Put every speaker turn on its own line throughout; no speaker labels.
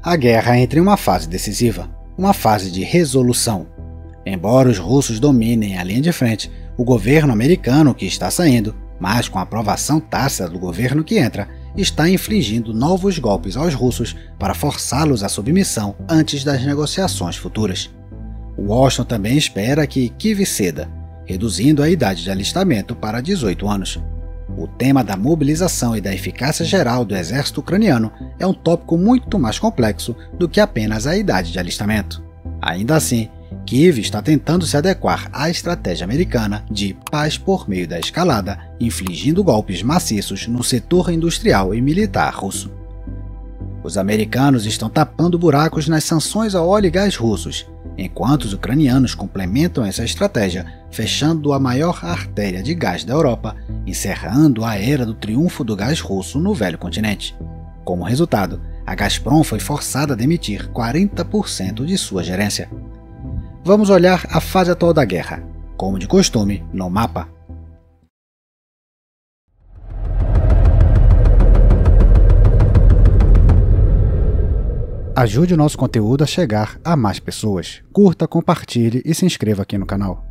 A guerra entra em uma fase decisiva, uma fase de resolução. Embora os russos dominem a linha de frente, o governo americano que está saindo, mas com a aprovação tácita do governo que entra, está infligindo novos golpes aos russos para forçá-los à submissão antes das negociações futuras. Washington também espera que Kiev ceda, reduzindo a idade de alistamento para 18 anos. O tema da mobilização e da eficácia geral do exército ucraniano é um tópico muito mais complexo do que apenas a idade de alistamento. Ainda assim, Kiev está tentando se adequar à estratégia americana de paz por meio da escalada, infligindo golpes maciços no setor industrial e militar russo. Os americanos estão tapando buracos nas sanções ao óleo e gás russos, enquanto os ucranianos complementam essa estratégia, fechando a maior artéria de gás da Europa, encerrando a era do triunfo do gás russo no velho continente. Como resultado, a Gazprom foi forçada a demitir 40% de sua gerência. Vamos olhar a fase atual da guerra, como de costume, no mapa. Ajude o nosso conteúdo a chegar a mais pessoas. Curta, compartilhe e se inscreva aqui no canal.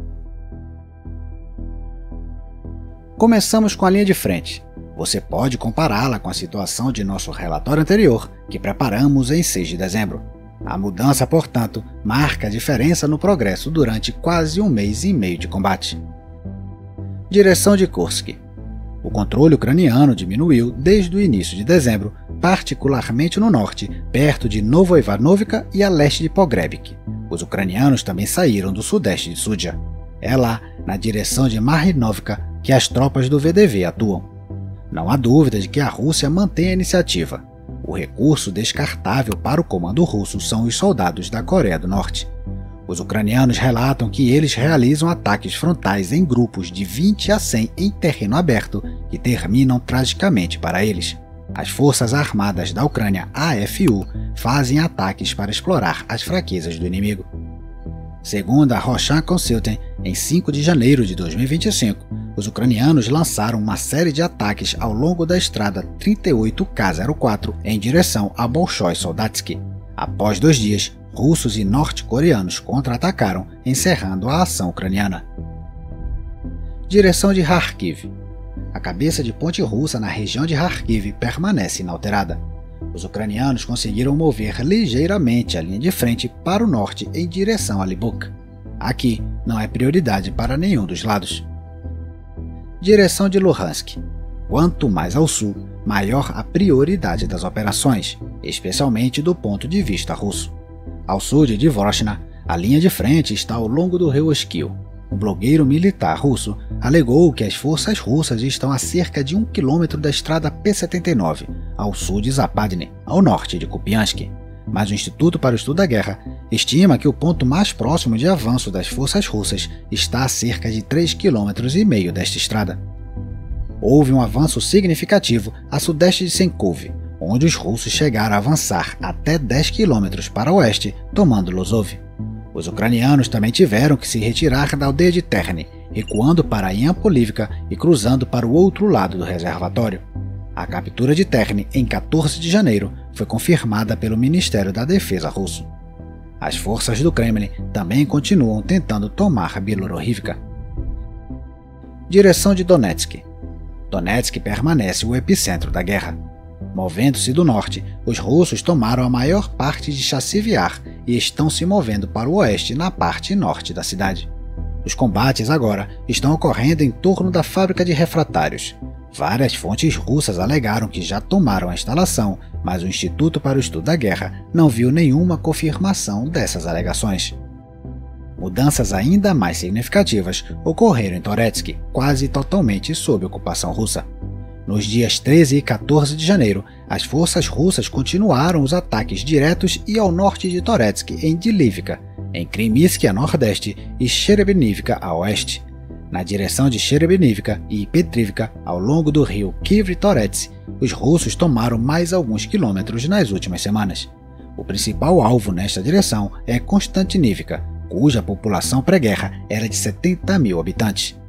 Começamos com a linha de frente. Você pode compará-la com a situação de nosso relatório anterior, que preparamos em 6 de dezembro. A mudança, portanto, marca a diferença no progresso durante quase 1 mês e meio de combate. Direção de Kursk. O controle ucraniano diminuiu desde o início de dezembro, particularmente no norte, perto de Novoivanovka e a leste de Pogrebsk. Os ucranianos também saíram do sudeste de Sudzha. É lá, na direção de Marinovka, que as tropas do VDV atuam. Não há dúvida de que a Rússia mantém a iniciativa. O recurso descartável para o comando russo são os soldados da Coreia do Norte. Os ucranianos relatam que eles realizam ataques frontais em grupos de 20 a 100 em terreno aberto, que terminam tragicamente para eles. As Forças Armadas da Ucrânia, AFU, fazem ataques para explorar as fraquezas do inimigo. Segundo a Roshan Consulting, em 5 de janeiro de 2025, os ucranianos lançaram uma série de ataques ao longo da estrada 38K04 em direção a Bolshoi Soldatsk. Após 2 dias, russos e norte-coreanos contra-atacaram, encerrando a ação ucraniana. Direção de Kharkiv. A cabeça de ponte russa na região de Kharkiv permanece inalterada. Os ucranianos conseguiram mover ligeiramente a linha de frente para o norte em direção a Lubuk. Aqui não é prioridade para nenhum dos lados. Direção de Luhansk. Quanto mais ao sul, maior a prioridade das operações, especialmente do ponto de vista russo. Ao sul de Dvorzhina, a linha de frente está ao longo do rio Oskil. Um blogueiro militar russo alegou que as forças russas estão a cerca de 1 km da estrada P-79, ao sul de Zapadne, ao norte de Kupiansk. Mas o Instituto para o Estudo da Guerra estima que o ponto mais próximo de avanço das forças russas está a cerca de 3,5 km desta estrada. Houve um avanço significativo a sudeste de Senkov, onde os russos chegaram a avançar até 10 km para o oeste, tomando Lozov. Os ucranianos também tiveram que se retirar da aldeia de Terny, recuando para Yampolivka e cruzando para o outro lado do reservatório. A captura de Terny, em 14 de janeiro, foi confirmada pelo Ministério da Defesa russo. As forças do Kremlin também continuam tentando tomar Bielorrivka. Direção de Donetsk. Donetsk permanece o epicentro da guerra. Movendo-se do norte, os russos tomaram a maior parte de Chassivyar e estão se movendo para o oeste na parte norte da cidade. Os combates agora estão ocorrendo em torno da fábrica de refratários. Várias fontes russas alegaram que já tomaram a instalação, mas o Instituto para o Estudo da Guerra não viu nenhuma confirmação dessas alegações. Mudanças ainda mais significativas ocorreram em Toretsk, quase totalmente sob ocupação russa. Nos dias 13 e 14 de janeiro, as forças russas continuaram os ataques diretos e ao norte de Toretsk, em Dilivka, em Krimisk a nordeste e Sherebenivka a oeste. Na direção de Sherebenivka e Petrivka, ao longo do rio Kivri-Torets, os russos tomaram mais alguns quilômetros nas últimas semanas. O principal alvo nesta direção é Konstantinivka, cuja população pré-guerra era de 70 mil habitantes.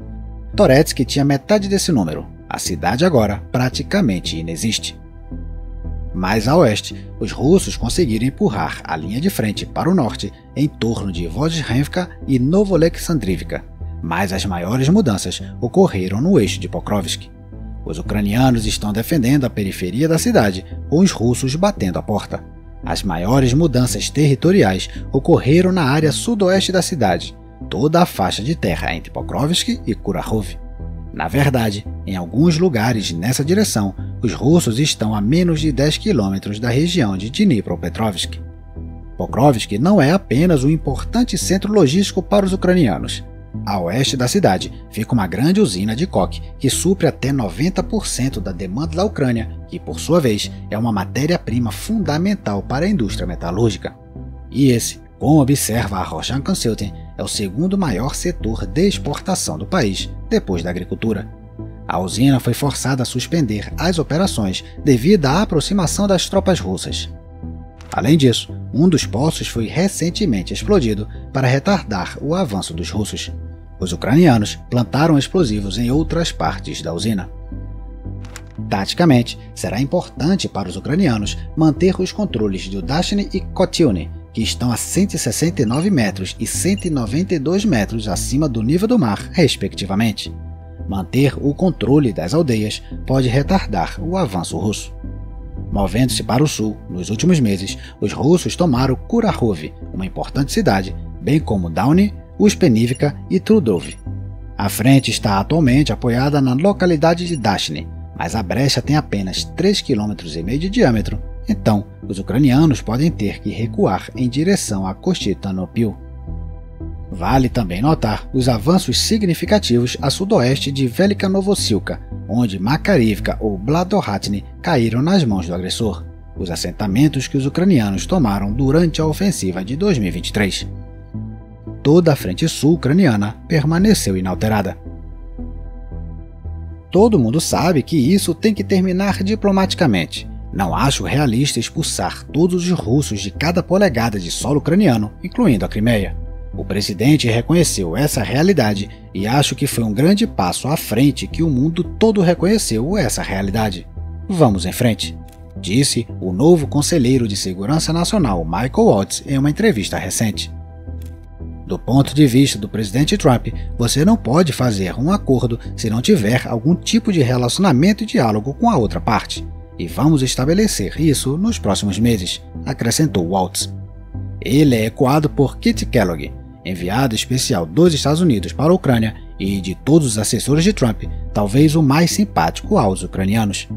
Toretsk tinha metade desse número. A cidade agora praticamente inexiste. Mais a oeste, os russos conseguiram empurrar a linha de frente para o norte em torno de Vozdrivka e Novoalexandrivka, mas as maiores mudanças ocorreram no eixo de Pokrovsk. Os ucranianos estão defendendo a periferia da cidade, com os russos batendo a porta. As maiores mudanças territoriais ocorreram na área sudoeste da cidade, toda a faixa de terra entre Pokrovsk e Kurakhove. Na verdade, em alguns lugares nessa direção, os russos estão a menos de 10 quilômetros da região de Dnipropetrovsk. Pokrovsk não é apenas um importante centro logístico para os ucranianos. A oeste da cidade fica uma grande usina de coque que supre até 90% da demanda da Ucrânia, que por sua vez é uma matéria-prima fundamental para a indústria metalúrgica. E esse, como observa a Roshan Consulting, é o segundo maior setor de exportação do país, depois da agricultura. A usina foi forçada a suspender as operações devido à aproximação das tropas russas. Além disso, um dos poços foi recentemente explodido para retardar o avanço dos russos. Os ucranianos plantaram explosivos em outras partes da usina. Taticamente, será importante para os ucranianos manter os controles de Dashny e Kotyuny, que estão a 169 metros e 192 metros acima do nível do mar, respectivamente. Manter o controle das aldeias pode retardar o avanço russo. Movendo-se para o sul, nos últimos meses, os russos tomaram Kurakhove, uma importante cidade, bem como Downy, Uspenivka e Trudov. A frente está atualmente apoiada na localidade de Dashny, mas a brecha tem apenas 3,5 km de diâmetro, então os ucranianos podem ter que recuar em direção a Kostyantynopil. Vale também notar os avanços significativos a sudoeste de Velika Novosilka, onde Makarivka ou Bladohatny caíram nas mãos do agressor, os assentamentos que os ucranianos tomaram durante a ofensiva de 2023. Toda a frente sul ucraniana permaneceu inalterada. Todo mundo sabe que isso tem que terminar diplomaticamente. Não acho realista expulsar todos os russos de cada polegada de solo ucraniano, incluindo a Crimeia. O presidente reconheceu essa realidade e acho que foi um grande passo à frente que o mundo todo reconheceu essa realidade. Vamos em frente, disse o novo conselheiro de Segurança Nacional Michael Waltz em uma entrevista recente. Do ponto de vista do presidente Trump, você não pode fazer um acordo se não tiver algum tipo de relacionamento e diálogo com a outra parte. E vamos estabelecer isso nos próximos meses, acrescentou Waltz. Ele é ecoado por Kit Kellogg, enviado especial dos Estados Unidos para a Ucrânia e de todos os assessores de Trump, talvez o mais simpático aos ucranianos.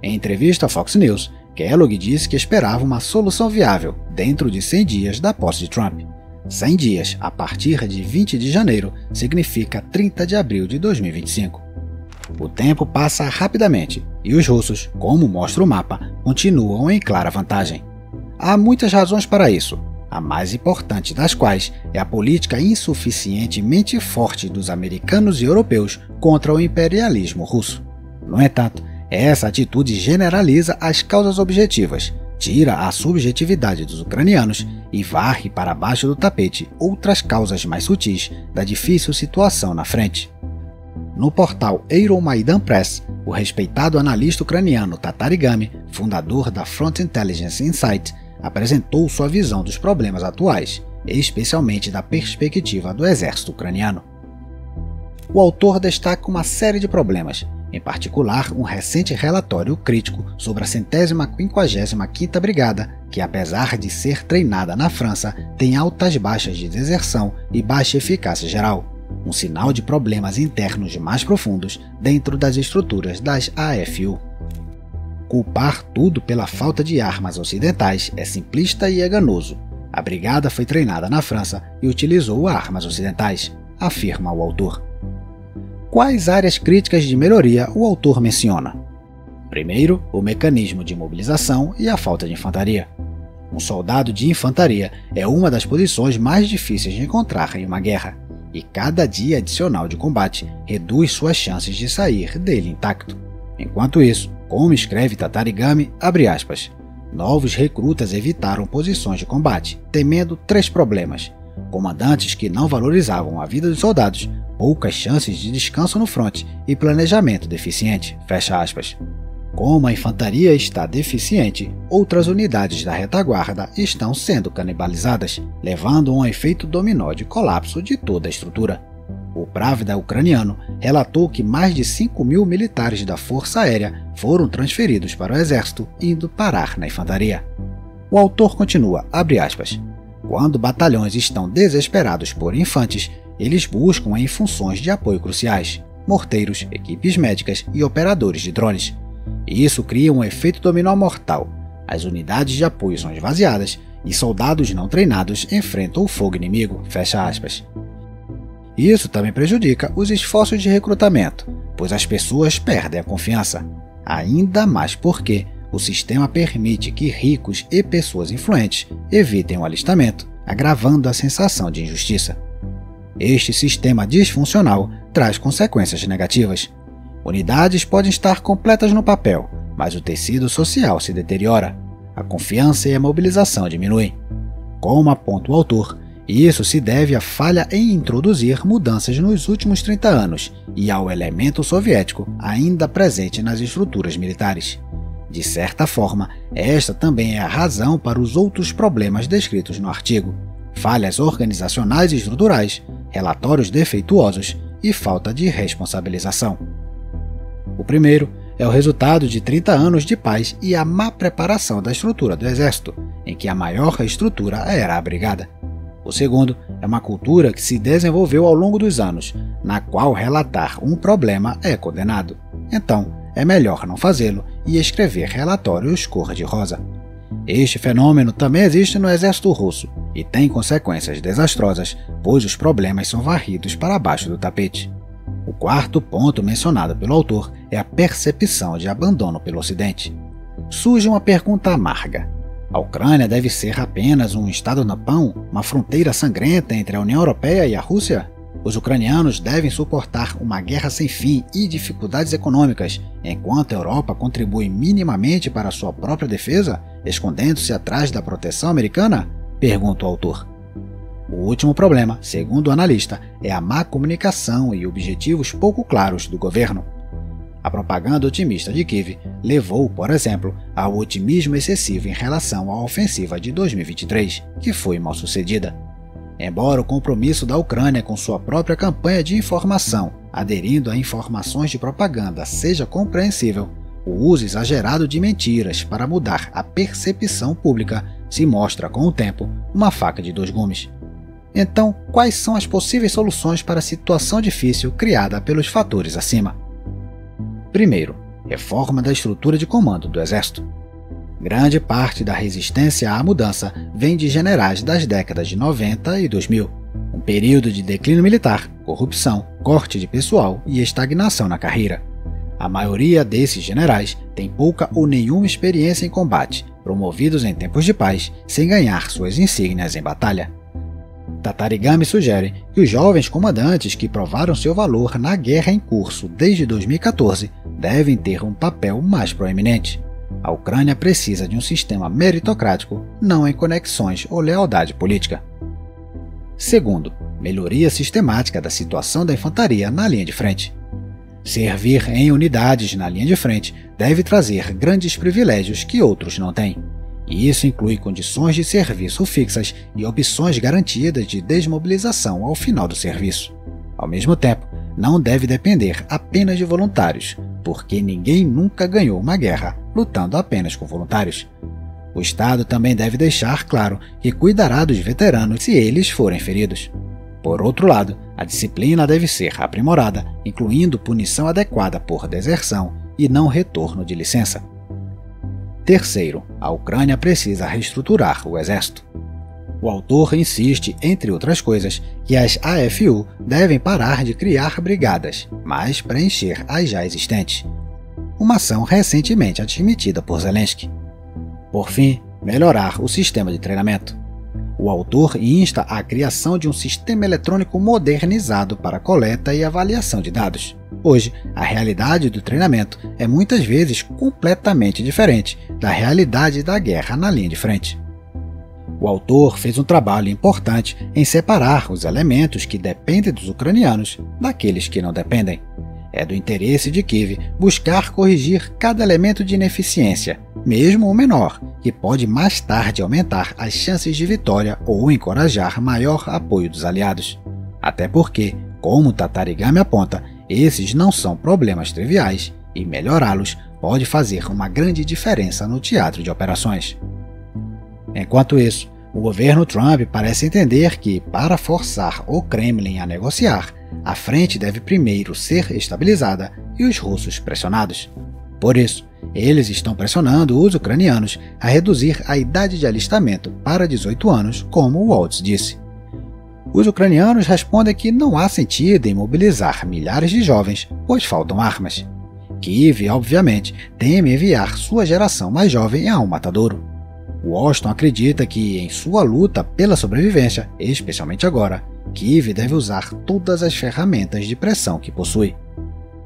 Em entrevista à Fox News, Kellogg disse que esperava uma solução viável dentro de 100 dias da posse de Trump. 100 dias a partir de 20 de janeiro significa 30 de abril de 2025. O tempo passa rapidamente e os russos, como mostra o mapa, continuam em clara vantagem. Há muitas razões para isso, a mais importante das quais é a política insuficientemente forte dos americanos e europeus contra o imperialismo russo. No entanto, essa atitude generaliza as causas objetivas, tira a subjetividade dos ucranianos e varre para baixo do tapete outras causas mais sutis da difícil situação na frente. No portal Euromaidan Press, o respeitado analista ucraniano Tatar Gami, fundador da Front Intelligence Insight, apresentou sua visão dos problemas atuais, especialmente da perspectiva do exército ucraniano. O autor destaca uma série de problemas, em particular um recente relatório crítico sobre a 155ª Brigada, que apesar de ser treinada na França, tem altas baixas de deserção e baixa eficácia geral, um sinal de problemas internos mais profundos dentro das estruturas das AFU. Culpar tudo pela falta de armas ocidentais é simplista e enganoso. A brigada foi treinada na França e utilizou armas ocidentais, afirma o autor. Quais áreas críticas de melhoria o autor menciona? Primeiro, o mecanismo de mobilização e a falta de infantaria. Um soldado de infantaria é uma das posições mais difíceis de encontrar em uma guerra, e cada dia adicional de combate reduz suas chances de sair dele intacto. Enquanto isso, como escreve Tatar Gami, abre aspas, novos recrutas evitaram posições de combate, temendo 3 problemas: comandantes que não valorizavam a vida dos soldados, poucas chances de descanso no fronte e planejamento deficiente, fecha aspas. Como a infantaria está deficiente, outras unidades da retaguarda estão sendo canibalizadas, levando a um efeito dominó de colapso de toda a estrutura. O Pravda ucraniano relatou que mais de 5.000 militares da Força Aérea foram transferidos para o exército, indo parar na infantaria. O autor continua, abre aspas, quando batalhões estão desesperados por infantes, eles buscam em funções de apoio cruciais, morteiros, equipes médicas e operadores de drones. Isso cria um efeito dominó mortal. As unidades de apoio são esvaziadas e soldados não treinados enfrentam o fogo inimigo, fecha aspas. Isso também prejudica os esforços de recrutamento, pois as pessoas perdem a confiança, ainda mais porque o sistema permite que ricos e pessoas influentes evitem o alistamento, agravando a sensação de injustiça. Este sistema disfuncional traz consequências negativas. Unidades podem estar completas no papel, mas o tecido social se deteriora, a confiança e a mobilização diminuem. Como aponta o autor, isso se deve à falha em introduzir mudanças nos últimos 30 anos e ao elemento soviético ainda presente nas estruturas militares. De certa forma, esta também é a razão para os outros problemas descritos no artigo: falhas organizacionais e estruturais, relatórios defeituosos e falta de responsabilização. O primeiro é o resultado de 30 anos de paz e a má preparação da estrutura do exército, em que a maior estrutura era a brigada. O segundo é uma cultura que se desenvolveu ao longo dos anos, na qual relatar um problema é condenado. Então, é melhor não fazê-lo e escrever relatórios cor-de-rosa. Este fenômeno também existe no exército russo e tem consequências desastrosas, pois os problemas são varridos para baixo do tapete. O quarto ponto mencionado pelo autor é a percepção de abandono pelo Ocidente. Surge uma pergunta amarga. A Ucrânia deve ser apenas um estado-nação, uma fronteira sangrenta entre a União Europeia e a Rússia? Os ucranianos devem suportar uma guerra sem fim e dificuldades econômicas, enquanto a Europa contribui minimamente para sua própria defesa, escondendo-se atrás da proteção americana? Pergunta o autor. O último problema, segundo o analista, é a má comunicação e objetivos pouco claros do governo. A propaganda otimista de Kiev levou, por exemplo, ao otimismo excessivo em relação à ofensiva de 2023, que foi mal sucedida. Embora o compromisso da Ucrânia com sua própria campanha de informação, aderindo a informações de propaganda, seja compreensível, o uso exagerado de mentiras para mudar a percepção pública se mostra, com o tempo, uma faca de dois gumes. Então, quais são as possíveis soluções para a situação difícil criada pelos fatores acima? Primeiro, reforma da estrutura de comando do Exército. Grande parte da resistência à mudança vem de generais das décadas de 90 e 2000, um período de declínio militar, corrupção, corte de pessoal e estagnação na carreira. A maioria desses generais tem pouca ou nenhuma experiência em combate, promovidos em tempos de paz, sem ganhar suas insígnias em batalha. Tatarigami sugere que os jovens comandantes que provaram seu valor na guerra em curso desde 2014 devem ter um papel mais proeminente. A Ucrânia precisa de um sistema meritocrático, não em conexões ou lealdade política. Segundo, melhoria sistemática da situação da infantaria na linha de frente. Servir em unidades na linha de frente deve trazer grandes privilégios que outros não têm. E isso inclui condições de serviço fixas e opções garantidas de desmobilização ao final do serviço. Ao mesmo tempo, não deve depender apenas de voluntários, porque ninguém nunca ganhou uma guerra lutando apenas com voluntários. O Estado também deve deixar claro que cuidará dos veteranos se eles forem feridos. Por outro lado, a disciplina deve ser aprimorada, incluindo punição adequada por deserção e não retorno de licença. Terceiro, a Ucrânia precisa reestruturar o exército. O autor insiste, entre outras coisas, que as AFU devem parar de criar brigadas, mas preencher as já existentes. Uma ação recentemente admitida por Zelensky. Por fim, melhorar o sistema de treinamento. O autor insta à criação de um sistema eletrônico modernizado para coleta e avaliação de dados. Hoje, a realidade do treinamento é muitas vezes completamente diferente da realidade da guerra na linha de frente. O autor fez um trabalho importante em separar os elementos que dependem dos ucranianos daqueles que não dependem. É do interesse de Kiev buscar corrigir cada elemento de ineficiência, mesmo o menor, que pode mais tarde aumentar as chances de vitória ou encorajar maior apoio dos aliados. Até porque, como Tatarigami aponta, esses não são problemas triviais e melhorá-los pode fazer uma grande diferença no teatro de operações. Enquanto isso, o governo Trump parece entender que, para forçar o Kremlin a negociar, a frente deve primeiro ser estabilizada e os russos pressionados. Por isso, eles estão pressionando os ucranianos a reduzir a idade de alistamento para 18 anos, como Waltz disse. Os ucranianos respondem que não há sentido em mobilizar milhares de jovens, pois faltam armas. Kiev, obviamente, teme enviar sua geração mais jovem a um matadouro. Washington acredita que, em sua luta pela sobrevivência, especialmente agora, Kiev deve usar todas as ferramentas de pressão que possui.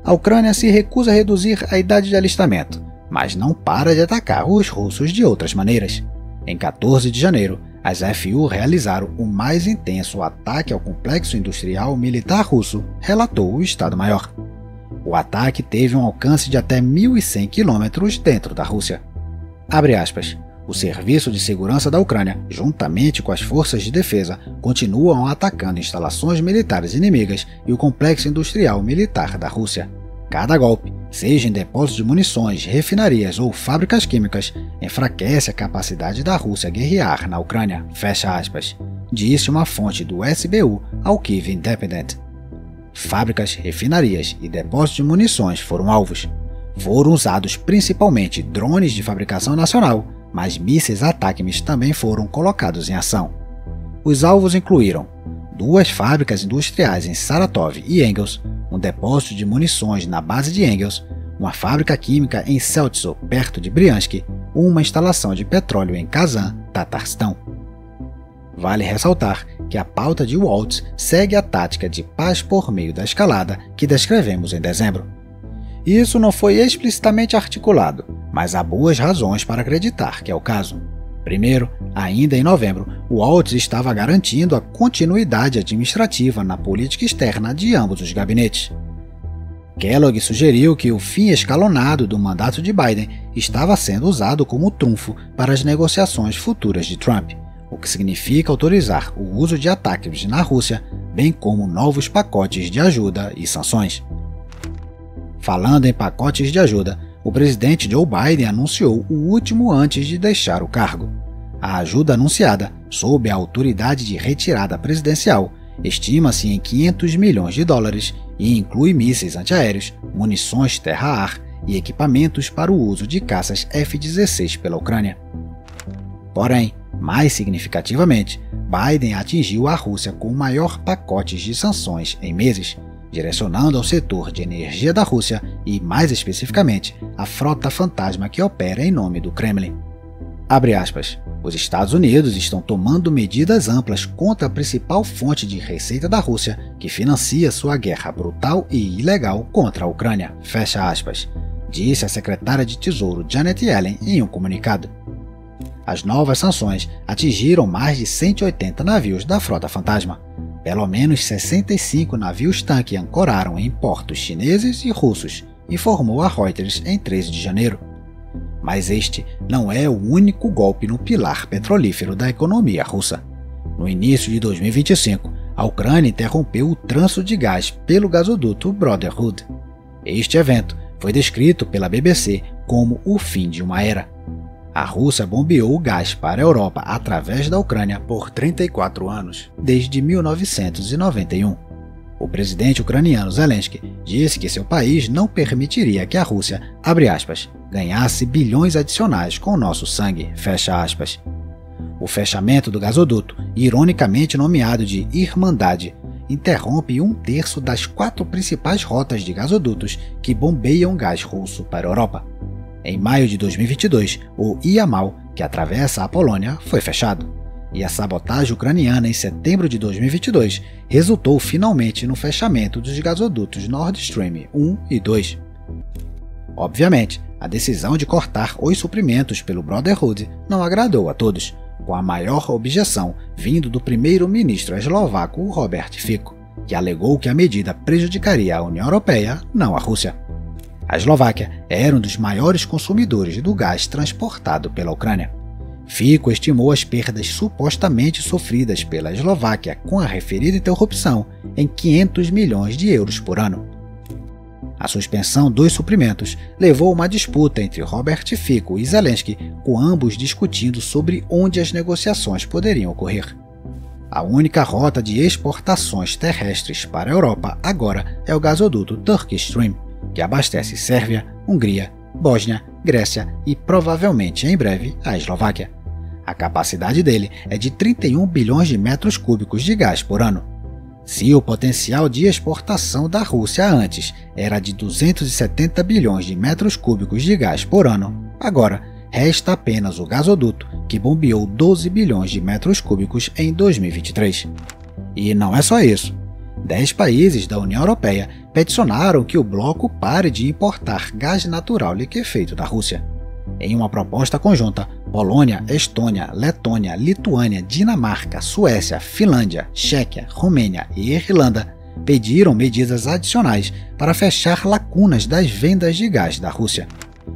A Ucrânia se recusa a reduzir a idade de alistamento, mas não para de atacar os russos de outras maneiras. Em 14 de janeiro, as FU realizaram o mais intenso ataque ao complexo industrial militar russo, relatou o Estado-Maior. O ataque teve um alcance de até 1.100 quilômetros dentro da Rússia. Abre aspas. O Serviço de Segurança da Ucrânia, juntamente com as forças de defesa, continuam atacando instalações militares inimigas e o complexo industrial militar da Rússia. Cada golpe, seja em depósitos de munições, refinarias ou fábricas químicas, enfraquece a capacidade da Rússia guerrear na Ucrânia, fecha aspas, disse uma fonte do SBU ao Kyiv Independent. Fábricas, refinarias e depósitos de munições foram alvos. Foram usados principalmente drones de fabricação nacional, mas mísseis ATACMS também foram colocados em ação. Os alvos incluíram 2 fábricas industriais em Saratov e Engels, um depósito de munições na base de Engels, uma fábrica química em Seltso, perto de Briansk, uma instalação de petróleo em Kazan, Tatarstão. Vale ressaltar que a pauta de Waltz segue a tática de paz por meio da escalada que descrevemos em dezembro. Isso não foi explicitamente articulado, mas há boas razões para acreditar que é o caso. Primeiro, ainda em novembro, Waltz estava garantindo a continuidade administrativa na política externa de ambos os gabinetes. Kellogg sugeriu que o fim escalonado do mandato de Biden estava sendo usado como trunfo para as negociações futuras de Trump, o que significa autorizar o uso de ataques na Rússia, bem como novos pacotes de ajuda e sanções. Falando em pacotes de ajuda, o presidente Joe Biden anunciou o último antes de deixar o cargo. A ajuda anunciada, sob a autoridade de retirada presidencial, estima-se em $500 milhões e inclui mísseis antiaéreos, munições terra-ar e equipamentos para o uso de caças F-16 pela Ucrânia. Porém, mais significativamente, Biden atingiu a Rússia com o maior pacote de sanções em meses, direcionando ao setor de energia da Rússia e, mais especificamente, a frota fantasma que opera em nome do Kremlin. Abre aspas. Os Estados Unidos estão tomando medidas amplas contra a principal fonte de receita da Rússia, que financia sua guerra brutal e ilegal contra a Ucrânia, fecha aspas, disse a secretária de Tesouro Janet Yellen em um comunicado. As novas sanções atingiram mais de 180 navios da frota fantasma. Pelo menos 65 navios-tanque ancoraram em portos chineses e russos, informou a Reuters em 13 de janeiro. Mas este não é o único golpe no pilar petrolífero da economia russa. No início de 2025, a Ucrânia interrompeu o trânsito de gás pelo gasoduto Brotherhood. Este evento foi descrito pela BBC como o fim de uma era. A Rússia bombeou o gás para a Europa através da Ucrânia por 34 anos, desde 1991. O presidente ucraniano Zelensky disse que seu país não permitiria que a Rússia, abre aspas, ganhasse bilhões adicionais com nosso sangue, fecha aspas. O fechamento do gasoduto, ironicamente nomeado de Irmandade, interrompe 1/3 das 4 principais rotas de gasodutos que bombeiam gás russo para a Europa. Em maio de 2022, o Yamal, que atravessa a Polônia, foi fechado, e a sabotagem ucraniana em setembro de 2022 resultou finalmente no fechamento dos gasodutos Nord Stream 1 e 2. Obviamente, a decisão de cortar os suprimentos pelo Brotherhood não agradou a todos, com a maior objeção vindo do primeiro-ministro eslovaco Robert Fico, que alegou que a medida prejudicaria a União Europeia, não a Rússia. A Eslováquia era um dos maiores consumidores do gás transportado pela Ucrânia. Fico estimou as perdas supostamente sofridas pela Eslováquia com a referida interrupção em 500 milhões de euros por ano. A suspensão dos suprimentos levou a uma disputa entre Robert Fico e Zelensky, com ambos discutindo sobre onde as negociações poderiam ocorrer. A única rota de exportações terrestres para a Europa agora é o gasoduto Turkish Stream, que abastece Sérvia, Hungria, Bósnia, Grécia e provavelmente em breve a Eslováquia. A capacidade dele é de 31 bilhões de metros cúbicos de gás por ano. Se o potencial de exportação da Rússia antes era de 270 bilhões de metros cúbicos de gás por ano, agora resta apenas o gasoduto, que bombeou 12 bilhões de metros cúbicos em 2023. E não é só isso. 10 países da União Europeia peticionaram que o bloco pare de importar gás natural liquefeito da Rússia. Em uma proposta conjunta, Polônia, Estônia, Letônia, Lituânia, Dinamarca, Suécia, Finlândia, Chequia, Romênia e Irlanda pediram medidas adicionais para fechar lacunas das vendas de gás da Rússia.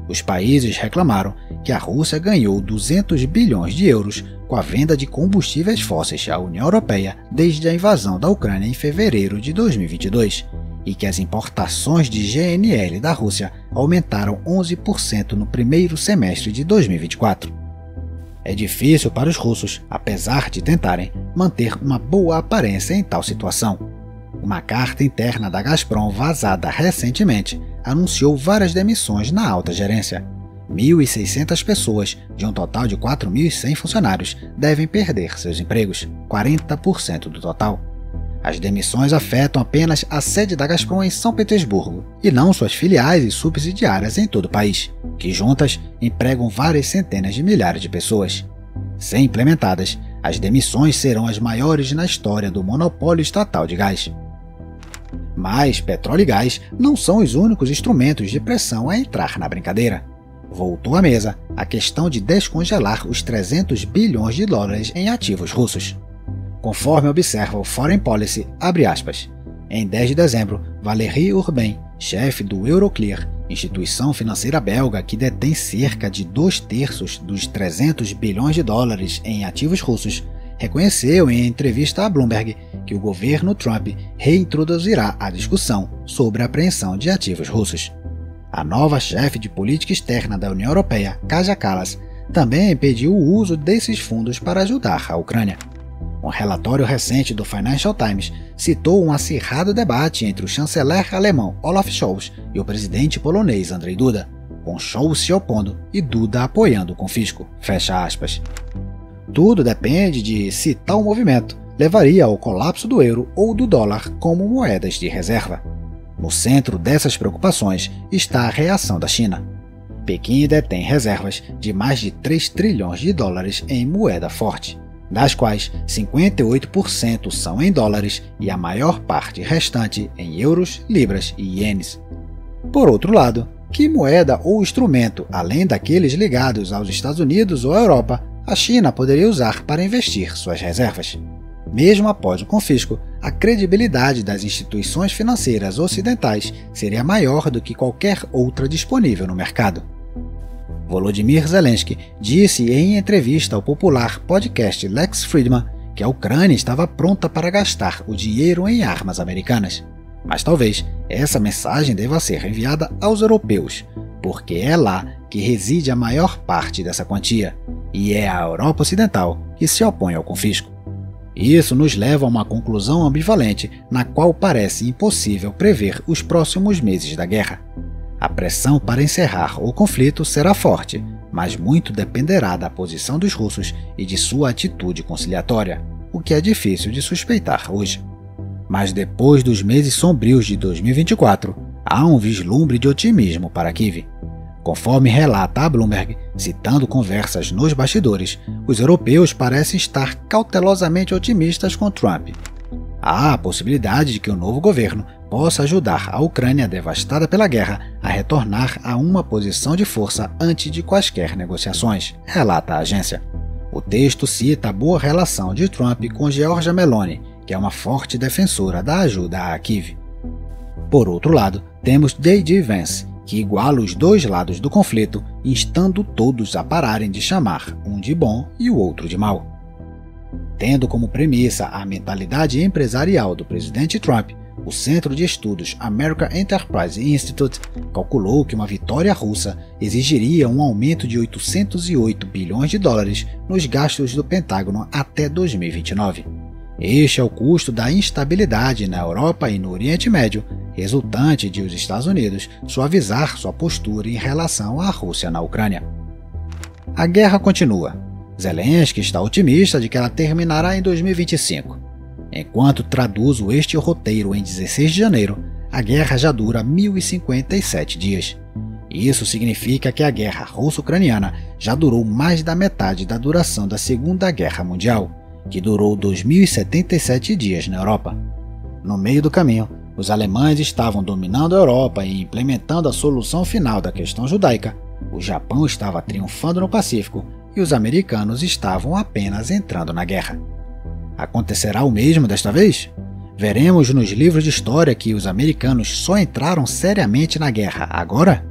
Os países reclamaram que a Rússia ganhou 200 bilhões de euros com a venda de combustíveis fósseis à União Europeia desde a invasão da Ucrânia em fevereiro de 2022, e que as importações de GNL da Rússia aumentaram 11% no primeiro semestre de 2024. É difícil para os russos, apesar de tentarem, manter uma boa aparência em tal situação. Uma carta interna da Gazprom vazada recentemente anunciou várias demissões na alta gerência. 1.600 pessoas, de um total de 4.100 funcionários, devem perder seus empregos, 40% do total. As demissões afetam apenas a sede da Gazprom em São Petersburgo, e não suas filiais e subsidiárias em todo o país, que juntas empregam várias centenas de milhares de pessoas. Se implementadas, as demissões serão as maiores na história do monopólio estatal de gás. Mas petróleo e gás não são os únicos instrumentos de pressão a entrar na brincadeira. Voltou à mesa a questão de descongelar os 300 bilhões de dólares em ativos russos. Conforme observa o Foreign Policy, abre aspas, em 10 de dezembro, Valéry Urbain, chefe do Euroclear, instituição financeira belga que detém cerca de 2/3 dos 300 bilhões de dólares em ativos russos, reconheceu em entrevista a Bloomberg que o governo Trump reintroduzirá a discussão sobre a apreensão de ativos russos. A nova chefe de política externa da União Europeia, Kaja Kallas, também pediu o uso desses fundos para ajudar a Ucrânia. Um relatório recente do Financial Times citou um acirrado debate entre o chanceler alemão Olaf Scholz e o presidente polonês Andrzej Duda, com Scholz se opondo e Duda apoiando o confisco. Fecha aspas. Tudo depende de se tal movimento levaria ao colapso do euro ou do dólar como moedas de reserva. No centro dessas preocupações está a reação da China. Pequim detém reservas de mais de 3 trilhões de dólares em moeda forte, das quais 58% são em dólares e a maior parte restante em euros, libras e ienes. Por outro lado, que moeda ou instrumento, além daqueles ligados aos Estados Unidos ou à Europa, a China poderia usar para investir suas reservas? Mesmo após o confisco, a credibilidade das instituições financeiras ocidentais seria maior do que qualquer outra disponível no mercado. Volodymyr Zelensky disse em entrevista ao popular podcast Lex Fridman que a Ucrânia estava pronta para gastar o dinheiro em armas americanas. Mas talvez essa mensagem deva ser enviada aos europeus, porque é lá que reside a maior parte dessa quantia, e é a Europa Ocidental que se opõe ao confisco. Isso nos leva a uma conclusão ambivalente, na qual parece impossível prever os próximos meses da guerra. A pressão para encerrar o conflito será forte, mas muito dependerá da posição dos russos e de sua atitude conciliatória, o que é difícil de suspeitar hoje. Mas depois dos meses sombrios de 2024, há um vislumbre de otimismo para Kiev. Conforme relata a Bloomberg, citando conversas nos bastidores, os europeus parecem estar cautelosamente otimistas com Trump. Há a possibilidade de que o novo governo possa ajudar a Ucrânia devastada pela guerra a retornar a uma posição de força antes de quaisquer negociações, relata a agência. O texto cita a boa relação de Trump com Giorgia Meloni que é uma forte defensora da ajuda a Kiev. Por outro lado, temos J.D. Vance, que iguala os dois lados do conflito, instando todos a pararem de chamar um de bom e o outro de mau. Tendo como premissa a mentalidade empresarial do presidente Trump, o Centro de Estudos American Enterprise Institute calculou que uma vitória russa exigiria um aumento de 808 bilhões de dólares nos gastos do Pentágono até 2029. Este é o custo da instabilidade na Europa e no Oriente Médio, resultante de os Estados Unidos suavizar sua postura em relação à Rússia na Ucrânia. A guerra continua. Zelensky está otimista de que ela terminará em 2025. Enquanto traduzo este roteiro em 16 de janeiro, a guerra já dura 1.057 dias. Isso significa que a guerra russo-ucraniana já durou mais da metade da duração da Segunda Guerra Mundial, que durou 2.077 dias na Europa. No meio do caminho, os alemães estavam dominando a Europa e implementando a solução final da questão judaica, o Japão estava triunfando no Pacífico e os americanos estavam apenas entrando na guerra. Acontecerá o mesmo desta vez? Veremos nos livros de história que os americanos só entraram seriamente na guerra agora?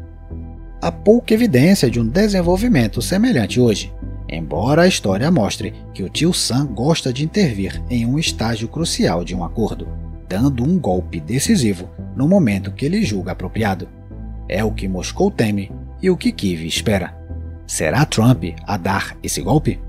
Há pouca evidência de um desenvolvimento semelhante hoje, embora a história mostre que o tio Sam gosta de intervir em um estágio crucial de um acordo, dando um golpe decisivo no momento que ele julga apropriado. É o que Moscou teme e o que Kiev espera. Será Trump a dar esse golpe?